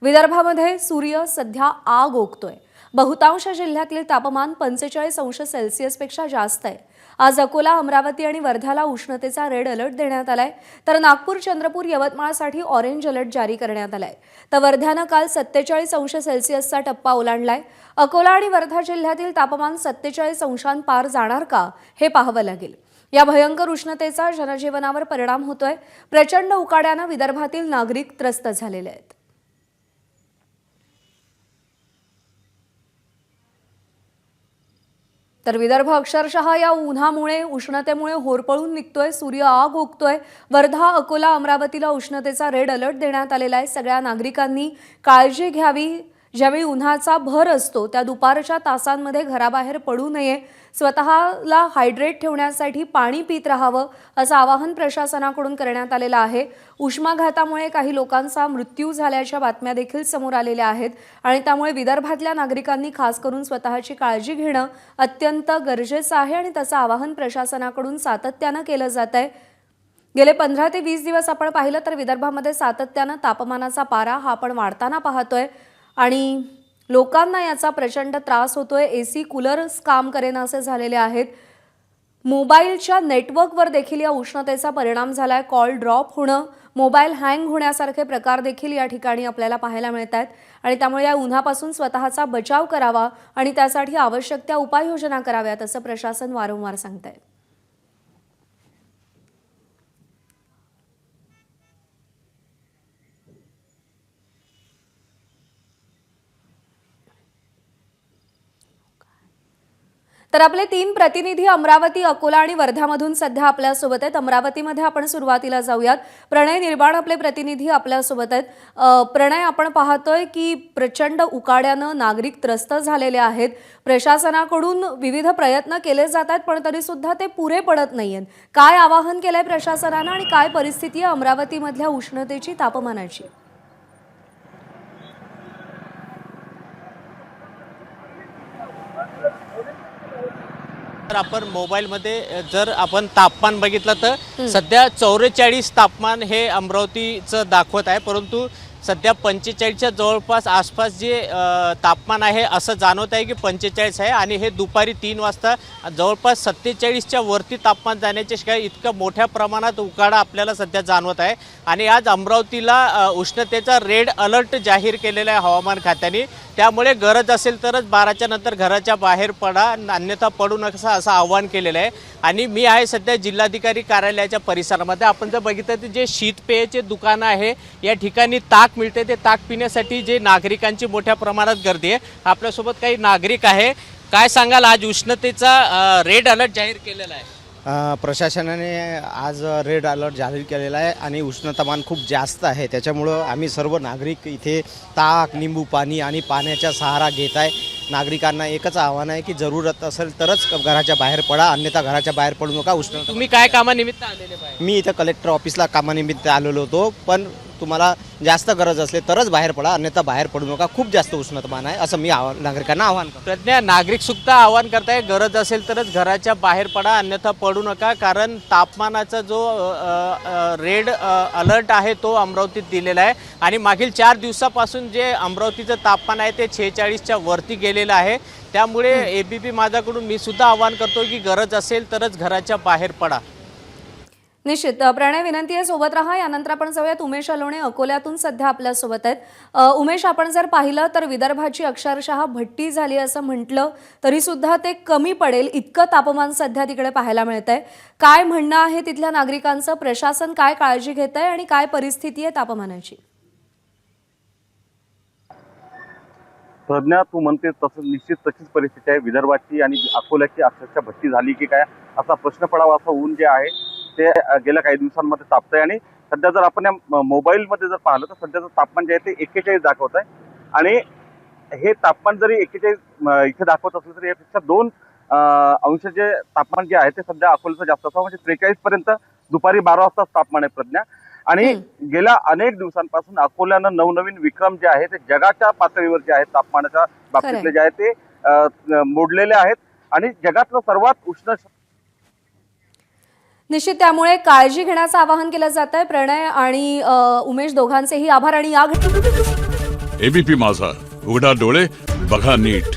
विदर्भामध्ये सूर्य सध्या आग ओकतोय। बहुतांश जिल्ह्यातील तापमान 45 अंश पेक्षा जास्त आहे। आज अकोला, अमरावती आणि वर्ध्याला उष्णतेचा रेड अलर्ट देण्यात आलाय, तर नागपूर, चंद्रपूर, यवतमाळसाठी ऑरेंज अलर्ट जारी करण्यात आलाय। तर वर्ध्यानं काल 47 अंश टप्पा ओलांडलाय। अकोला आणि वर्धा जिल्ह्यातील तापमान 47 अंशांपार जाणार का हे पाहावं लागेल। या भयंकर उष्णतेचा जनजीवनावर परिणाम होतोय। प्रचंड उकाड्यानं विदर्भातील नागरिक त्रस्त झालेले आहेत। तर विदर्भ अक्षरशः या उन्हामुळे, उष्णतेमुळे होरपळून निघतोय। सूर्य आग ओकतोय। वर्धा, अकोला, अमरावतीला उष्णतेचा रेड अलर्ट देण्यात आलेला आहे। सगळ्या नागरिकांनी काळजी घ्यावी। ज्यावेळी उन्हाचा भर असतो त्या दुपारच्या तासांमध्ये घराबाहेर पडू नये। स्वतःला हायड्रेट ठेवण्यासाठी पाणी पीत राहावं असं आवाहन प्रशासनाकडून करण्यात आलेलं आहे। उष्माघातामुळे काही लोकांचा मृत्यू झाल्याच्या बातम्या देखील समोर आलेल्या आहेत आणि त्यामुळे विदर्भातल्या नागरिकांनी खास करून स्वतःची काळजी घेणं अत्यंत गरजेचं आहे आणि तसं आवाहन प्रशासनाकडून सातत्यानं केलं जातंय। गेले 15 ते 20 दिवस आपण पाहिलं तर विदर्भामध्ये सातत्यानं तापमानाचा पारा हा आपण वाढताना पाहतोय आणि लोकांना याचा प्रचंड त्रास होतोय। एसी, कूलर्स काम करेनासे झालेले आहेत। मोबाईलच्या नेटवर्कवर देखील या उष्णतेचा परिणाम झालाय। कॉल ड्रॉप होणं, मोबाईल हँग होण्यासारखे प्रकार देखील या ठिकाणी आपल्याला पाहायला मिळतात आणि त्यामुळे या उन्हापासून स्वतःचा बचाव करावा आणि त्यासाठी आवश्यक त्या उपाययोजना कराव्यात असं प्रशासन वारंवार सांगतंय। तर आपले 3 प्रतिनिधी अमरावती, अकोला आणि वर्ध्यामधून सध्या आपल्या सोबत आहेत। अमरावतीमध्ये आपण सुरुवातीला जाऊयात। प्रणय निर्बाण आपले प्रतिनिधी आपल्या सोबत आहेत। प्रणय, आपण पाहतोय की प्रचंड उकाड्यानं नागरिक त्रस्त झालेले आहेत। प्रशासनाकडून विविध प्रयत्न केले जातात पण तरी सुद्धा ते पुरे पडत नाहीयेत। काय आवाहन केलंय प्रशासनानं आणि काय परिस्थिती आहे अमरावतीमधल्या उष्णतेची, तापमानाची? तर आपण मोबाईलमध्ये जर आपण तापमान बघितलं तर सध्या 44 तापमान हे अमरावतीचं दाखवत आहे, परंतु सध्या 45च्या जवळपास आसपास जे तापमान आहे असं जाणवत आहे की 45 आहे आणि हे दुपारी 3 वाजता जवळपास 47च्या वरती तापमान जाण्याचे शिवाय इतकं मोठ्या प्रमाणात उकाडा आपल्याला सध्या जाणवत आहे। आणि आज अमरावतीला उष्णतेचा रेड अलर्ट जाहीर केलेला आहे हवामान खात्याने। त्यामुळे गरज असेल तरच 12च्या नंतर घराच्या बाहेर पडा, अन्यथा पडू नका असं आवाहन केलेलं आहे। आणि मी आहे सध्या जिल्हाधिकारी कार्यालयाच्या परिसरामध्ये। आपण जर बघितलं तर जे शीतपेयाचे दुकानं आहे या ठिकाणी ताक मिळते, ते ताक पिण्यासाठी जे नागरिकांची मोठ्या प्रमाणात गर्दी आहे। आपल्यासोबत काही नागरिक आहे, काय सांगाल, आज उष्णतेचा रेड अलर्ट जाहीर केलेला आहे? प्रशासनाने आज रेड अलर्ट जाहीर केलेला आहे आणि उष्णतामान खूप जास्त आहे। त्याच्यामुळं आम्ही सर्व नागरिक इथे ताक, निंबू पाणी आणि पाण्याचा सहारा घेत आहे। नागरिकांना एकच आव्हान आहे की जरूरत असेल तरच घराच्या बाहेर पडा, अन्यथा घराच्या बाहेर पडू नका। तुम्ही काय कामानिमित्त आलेले बाहेर? मी इथं कलेक्टर ऑफिसला कामानिमित्त आलेलो होतो, पण तुम्हाला जास्त गरज असले तरच बाहेर पडा, अन्यथा बाहेर पडू नका। खूप जास्त उष्णतामान आहे असं मी नागरिकांना आवाहन करतो। प्रज्ञा, नागरिक सुद्धा आवाहन करताय गरज असेल तरच घराच्या बाहेर पडा, अन्यथा पडू नका, कारण तापमानाचा जो रेड अलर्ट आहे तो अमरावतीत दिलेला आहे आणि मागील 4 दिवसापासून जे अमरावतीचं तापमान आहे ते 46च्या वरती गेलेलं आहे। त्यामुळे एबीपी माझ्याकडून मी सुद्धा आवाहन करतो की गरज असेल तरच घराच्या बाहेर पडा। निश्चित प्रणय, विनंती आहे सोबत राहा। यानंतर आपण जाऊयात उमेश अलोणे, अकोल्यातून सध्या आपल्या सोबत आहेत। उमेश, आपण जर पाहिलं तर विदर्भाची अक्षरशः भट्टी झाली असं म्हटलं तरी सुद्धा ते कमी पडेल इतकं तापमान सध्या तिकडे पाहायला मिळतंय। काय म्हणणं आहे तिथल्या नागरिकांचं? प्रशासन काय काळजी घेत आहे आणि काय परिस्थिती आहे तापमानाची? प्रज्ञा, तू म्हणते तसं निश्चित तशीच परिस्थिती आहे विदर्भाची आणि अकोल्याची अक्षरशः भट्टी झाली की काय असा प्रश्न पडावा। असं ऊन जे आहे ते गेल्या काही दिवसांमध्ये तापतंय आणि सध्या जर आपण या मोबाईलमध्ये जर पाहिलं तर सध्याचं तापमान जे आहे ते 41 दाखवत आहे आणि हे तापमान जरी 41 इथे दाखवत असलं तरी यापेक्षा 2 अंश जे तापमान जे आहे ते सध्या अकोल्याचं जास्त असावं, म्हणजे 43 पर्यंत दुपारी 12 वाजता तापमान आहे प्रज्ञा। आणि गेल्या अनेक दिवसांपासून अकोल्यानं नवनवीन विक्रम जे आहे ते जगाच्या पातळीवर जे आहेत तापमानाच्या बाबतीतले जे आहे ते मोडलेले आहेत आणि जगातलं सर्वात उष्ण निश्चित त्यामुळे काळजी घेण्याचं आवाहन केलं जात आहे। प्रणय आणि उमेश दोघांचेही आभार आणि या एबीपी माझा, उघडा डोळे बघा नीट.